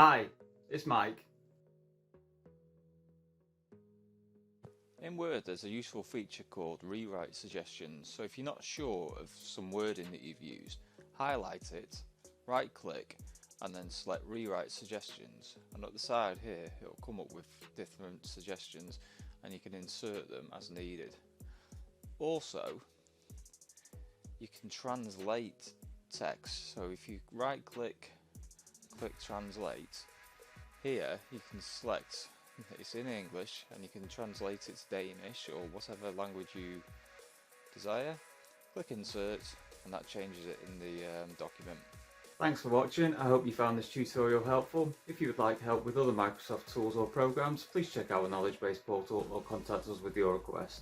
Hi, it's Mike. In Word, there's a useful feature called Rewrite Suggestions. So if you're not sure of some wording that you've used, highlight it, right click, and then select Rewrite Suggestions. And at the side here, it'll come up with different suggestions and you can insert them as needed. Also, you can translate text. So if you right click, click Translate, here you can select it's in English and you can translate it to Danish or whatever language you desire. Click Insert and that changes it in the document. Thanks for watching. I hope you found this tutorial helpful. If you would like help with other Microsoft tools or programs, please check out our knowledge base portal or contact us with your request.